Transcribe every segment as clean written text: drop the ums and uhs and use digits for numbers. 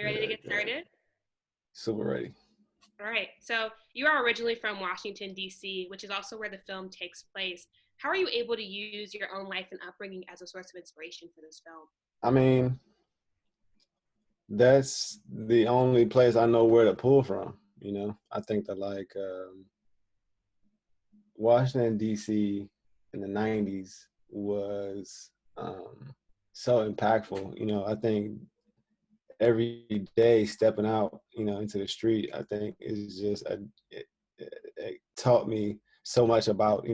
you ready to Good, get good. started? Super ready. All right. So you are originally from Washington, D.C., which is also where the film takes place. How are you able to use your own life and upbringing as a source of inspiration for this film? I mean, that's the only place I know where to pull from. I think that like Washington D.C. in the '90s was so impactful. I think every day stepping out, into the street, I think is just it taught me so much about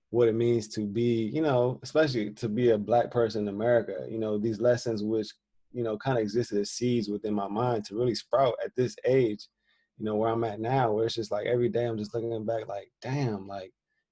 what it means to be, especially to be a Black person in America. These lessons which kind of existed as seeds within my mind to really sprout at this age, where I'm at now, where it's just like every day I'm just looking back like, damn, like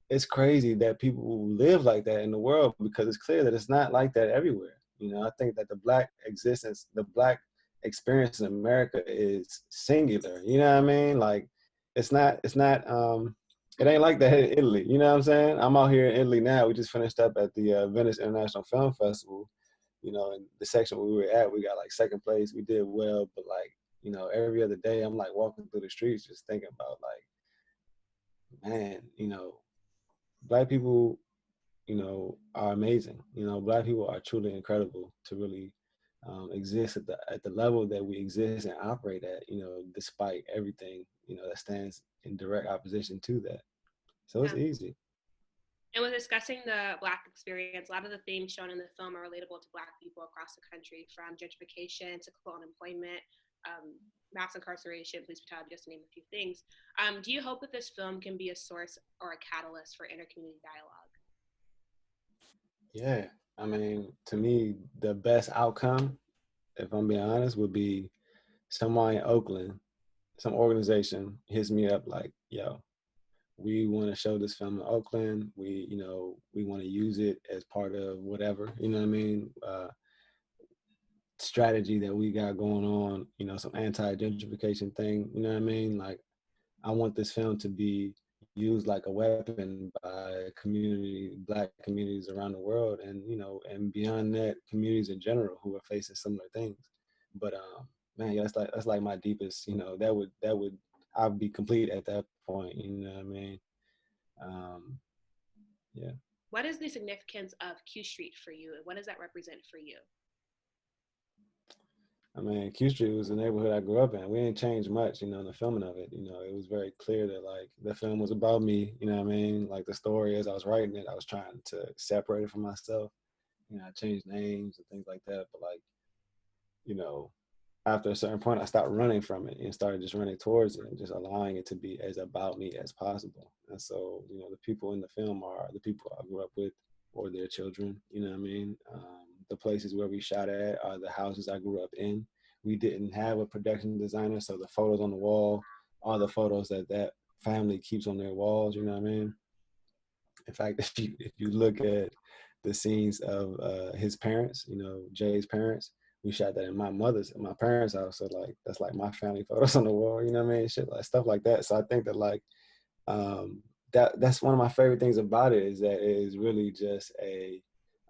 it's crazy that people live like that in the world, because it's clear that it's not like that everywhere. I think that the Black existence, the Black experience in America is singular. You know what I mean? Like it's not it ain't like that in Italy. You know what I'm saying? I'm out here in Italy now. We just finished up at the Venice International Film Festival. In the section where we were at, we got like second place. We did well, but like, every other day I'm like walking through the streets just thinking about like, man, Black people, are amazing. Black people are truly incredible to really exist at the level that we exist and operate at, despite everything, that stands in direct opposition to that. So it's Yeah. easy. And with discussing the Black experience, a lot of the themes shown in the film are relatable to Black people across the country, from gentrification to unemployment, mass incarceration, police brutality, just to name a few things. Do you hope that this film can be a source or a catalyst for intercommunity dialogue? Yeah. I mean, to me, the best outcome, if I'm being honest, would be someone in Oakland, some organization hits me up like, yo, we want to show this film in Oakland. We want to use it as part of whatever, what I mean? Strategy that we got going on, some anti-gentrification thing, you know what I mean? Like, I want this film to be used like a weapon by Black communities around the world, and and beyond that, communities in general who are facing similar things. But man, yeah, that's like my deepest, that would I'd be complete at that point, you know what I mean? Um, yeah. What is the significance of Q Street for you, and what does that represent for you? I mean, Q Street was the neighborhood I grew up in. We didn't change much, in the filming of it. It was very clear that like the film was about me, you know what I mean? Like the story, as I was writing it, I was trying to separate it from myself. I changed names and things like that. But like, you know, after a certain point, I stopped running from it and started just running towards it and just allowing it to be as about me as possible. And so, the people in the film are the people I grew up with or their children, you know what I mean? The places where we shot at are the houses I grew up in. We didn't have a production designer, so the photos on the wall are the photos that family keeps on their walls, you know what I mean? In fact, if you look at the scenes of his parents, Jay's parents, we shot that in my parents' house. So like that's like my family photos on the wall, you know what I mean? Shit like stuff like that. So I think that like that's one of my favorite things about it, is that it is really just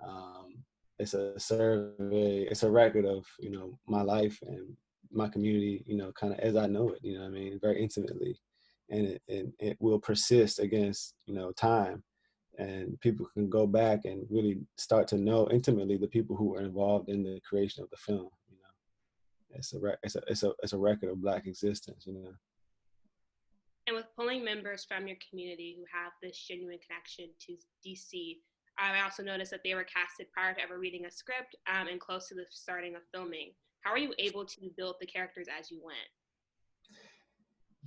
um, it's a survey, it's a record of my life and my community, kind of as I know it, you know what I mean, very intimately, and it will persist against time, and people can go back and really start to know intimately the people who were involved in the creation of the film. It's a record of Black existence. And with pulling members from your community who have this genuine connection to DC, I also noticed that they were casted prior to ever reading a script and close to the starting of filming. How are you able to build the characters as you went?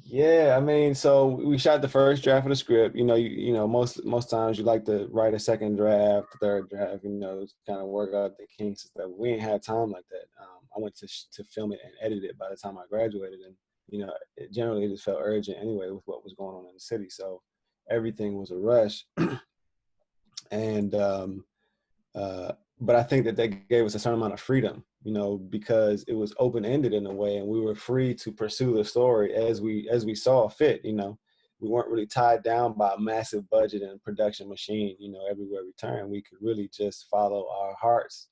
Yeah, I mean, so we shot the first draft of the script. Most times you like to write a second draft, third draft, to kind of work out the kinks and stuff. We ain't had time like that. I went to film it and edit it by the time I graduated, and it just felt urgent anyway with what was going on in the city. So everything was a rush, and but I think that they gave us a certain amount of freedom, because it was open ended in a way, and we were free to pursue the story as we saw fit. We weren't really tied down by a massive budget and production machine. Everywhere we turned, we could really just follow our hearts,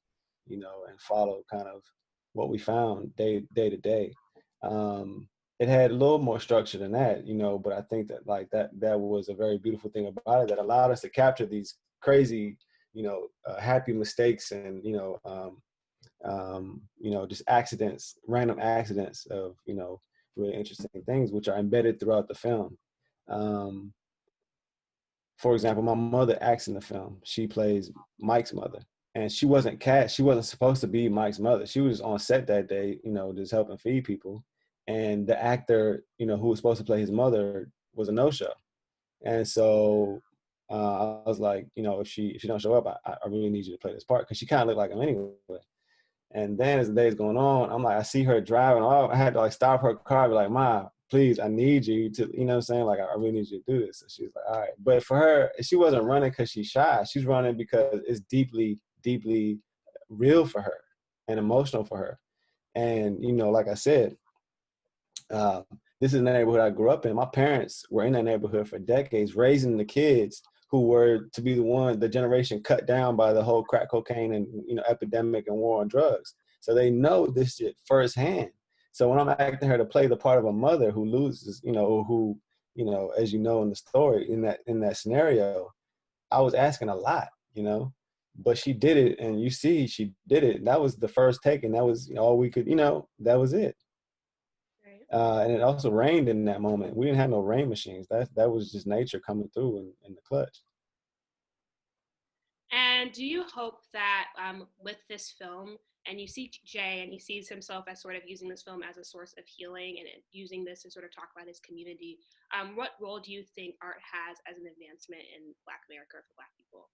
and follow kind of what we found day to day. It had a little more structure than that, but I think that like that was a very beautiful thing about it that allowed us to capture these crazy, happy mistakes and just accidents, random accidents of really interesting things which are embedded throughout the film. Um, for example, my mother acts in the film. She plays Mike's mother, and she wasn't cast. She wasn't supposed to be Mike's mother. She was on set that day, just helping feed people. And the actor, who was supposed to play his mother, was a no-show. And so I was like, if she don't show up, I really need you to play this part because she kind of looked like him anyway. And then as the day's going on, I'm like, I see her driving. I had to like stop her car, and be like, "Ma, please, I need you to," you know what I'm saying? Like, I really need you to do this. So she was like, all right. But for her, she wasn't running because she's shy. She's running because it's deeply, deeply real for her and emotional for her. And, like I said, uh, this is the neighborhood I grew up in. My parents were in that neighborhood for decades, raising the kids who were to be the generation cut down by the whole crack cocaine and epidemic and war on drugs. So they know this shit firsthand. So when I'm asking her to play the part of a mother who loses, who, as you know in the story, in that scenario, I was asking a lot, but she did it, and you see she did it. That was the first take, and that was all we could, that was it. And it also rained in that moment. We didn't have no rain machines. That was just nature coming through in the clutch. And do you hope that with this film, and you see Jay, and he sees himself as sort of using this film as a source of healing and using this to sort of talk about his community, what role do you think art has as an advancement in Black America for Black people?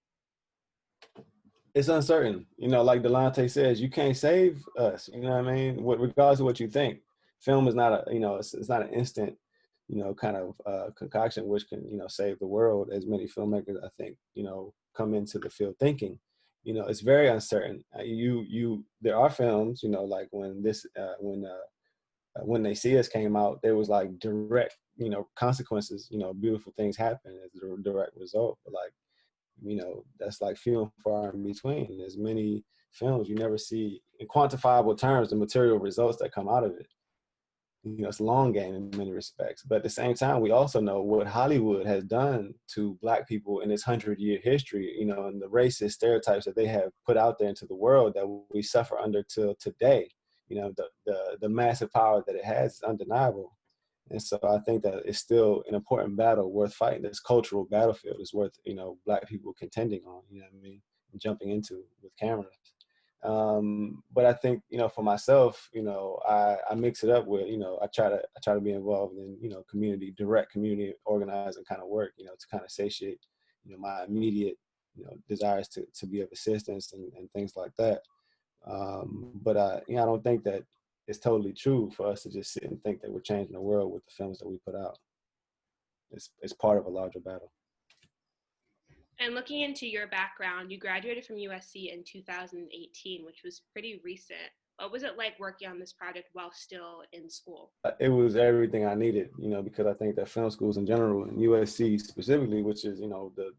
It's uncertain. Like Delonte says, you can't save us. You know what I mean? Regardless of what you think, film is not it's not an instant, kind of concoction which can, save the world. As many filmmakers, I think, come into the field thinking, it's very uncertain. There are films, like when They See Us came out, there was like direct, consequences, beautiful things happen as a direct result. But like, that's like few and far in between. There's many films you never see in quantifiable terms the material results that come out of it. It's a long game in many respects. But at the same time, we also know what Hollywood has done to Black people in its 100-year history, and the racist stereotypes that they have put out there into the world that we suffer under till today. The massive power that it has is undeniable. And so I think that it's still an important battle worth fighting. This cultural battlefield is worth, Black people contending on, what I mean, and jumping into with cameras. But I think, for myself, I mix it up with, I try to be involved in, direct community organizing kind of work, to kind of satiate, my immediate, desires to be of assistance and things like that. But I don't think that it's totally true for us to just sit and think that we're changing the world with the films that we put out. It's part of a larger battle. And looking into your background, you graduated from USC in 2018, which was pretty recent. What was it like working on this project while still in school? It was everything I needed, because I think that film schools in general and USC specifically, which is, the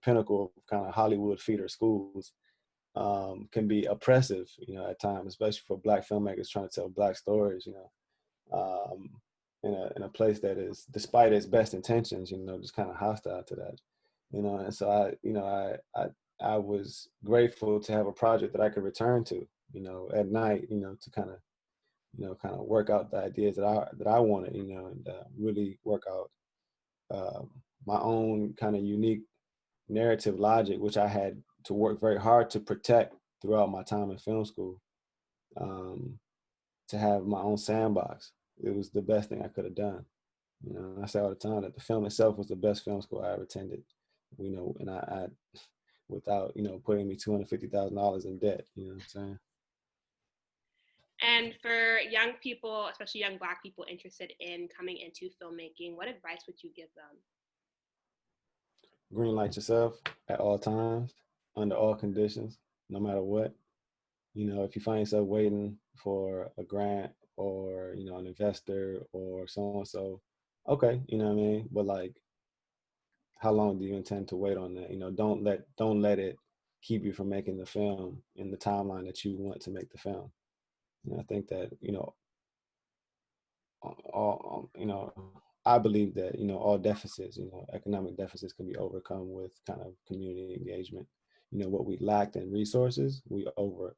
pinnacle of kind of Hollywood feeder schools, can be oppressive, at times, especially for Black filmmakers trying to tell Black stories, in a place that is, despite its best intentions, just kind of hostile to that, And so I was grateful to have a project that I could return to, at night, to kind of work out the ideas that I wanted, and really work out my own kind of unique narrative logic, which I had to work very hard to protect throughout my time in film school, to have my own sandbox. It was the best thing I could have done. I say all the time that the film itself was the best film school I ever attended, and I without, putting me $250,000 in debt, you know what I'm saying? And for young people, especially young Black people interested in coming into filmmaking, what advice would you give them? Green light yourself at all times, under all conditions, no matter what. If you find yourself waiting for a grant or, an investor or so and so, okay, you know what I mean? But like, how long do you intend to wait on that? Don't let it keep you from making the film in the timeline that you want to make the film. And I think that, all, I believe that, all deficits, economic deficits can be overcome with kind of community engagement. What we lacked in resources, we, uh,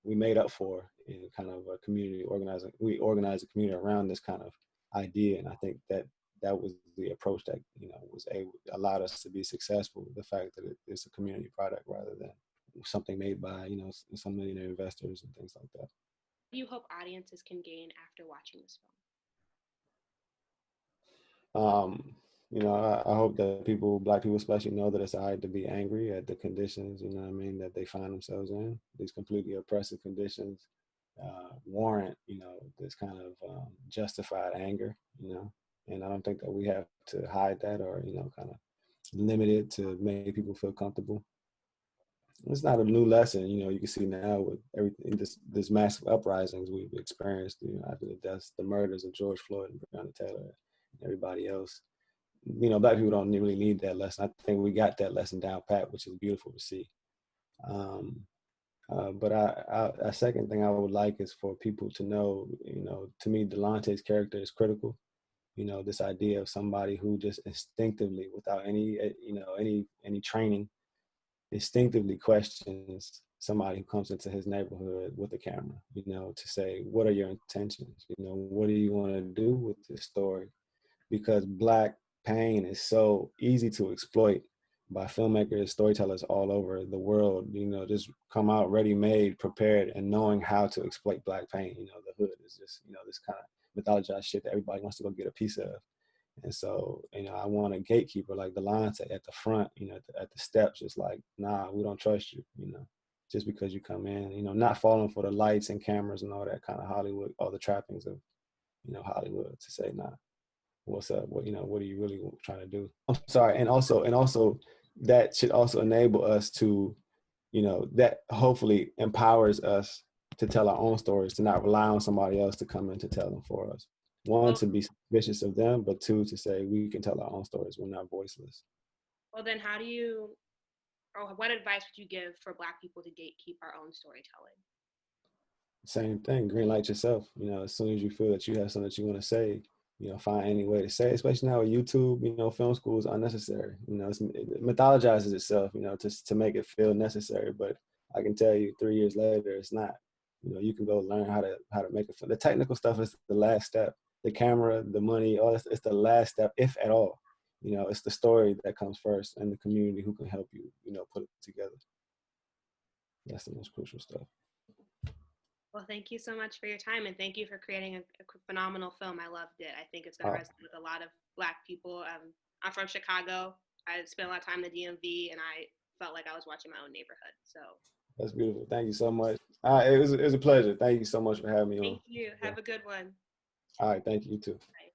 we made up for in kind of a community organizing. We organized a community around this kind of idea. And I think that that was the approach that, allowed us to be successful. The fact that it's a community product rather than something made by, some millionaire investors and things like that. What do you hope audiences can gain after watching this film? I hope that Black people especially, know that it's all right to be angry at the conditions, that they find themselves in. These completely oppressive conditions warrant, this kind of justified anger, and I don't think that we have to hide that or, kind of limit it to make people feel comfortable. It's not a new lesson, you can see now with everything, this massive uprisings we've experienced, after the deaths, the murders of George Floyd and Breonna Taylor and everybody else. Black people don't really need that lesson. I think we got that lesson down pat, which is beautiful to see. But a second thing I would like is for people to know, to me, Delonte's character is critical. This idea of somebody who just instinctively, without any training, instinctively questions somebody who comes into his neighborhood with a camera, to say, what are your intentions? What do you want to do with this story? Because Black pain is so easy to exploit by filmmakers, storytellers all over the world, just come out ready-made, prepared, and knowing how to exploit Black pain. The hood is just, this kind of mythologized shit that everybody wants to go get a piece of. And so, I want a gatekeeper like Delonte at the front, at the steps, just like, nah, we don't trust you, just because you come in, not falling for the lights and cameras and all that kind of Hollywood, all the trappings of, Hollywood, to say, nah, what's up? What are you really trying to do? I'm sorry. And also that should also enable us to, that hopefully empowers us to tell our own stories, to not rely on somebody else to come in to tell them for us. One, to be suspicious of them, but two, to say we can tell our own stories. We're not voiceless. Well, then or what advice would you give for Black people to gatekeep our own storytelling? Same thing, green light yourself. As soon as you feel that you have something that you want to say, find any way to say it, especially now with YouTube, film school is unnecessary. It mythologizes itself, to make it feel necessary. But I can tell you 3 years later, it's not. You can go learn how to make it. The technical stuff is the last step. The camera, the money, all this, it's the last step, if at all. It's the story that comes first, and the community who can help you, put it together. That's the most crucial stuff. Well, thank you so much for your time, and thank you for creating a phenomenal film. I loved it. I think it's going to resonate with a lot of Black people. I'm from Chicago. I spent a lot of time in the DMV, and I felt like I was watching my own neighborhood. So that's beautiful. Thank you so much. It was a pleasure. Thank you so much for having me on. Thank you. Have a good one. All right. Thank you, you too. Bye.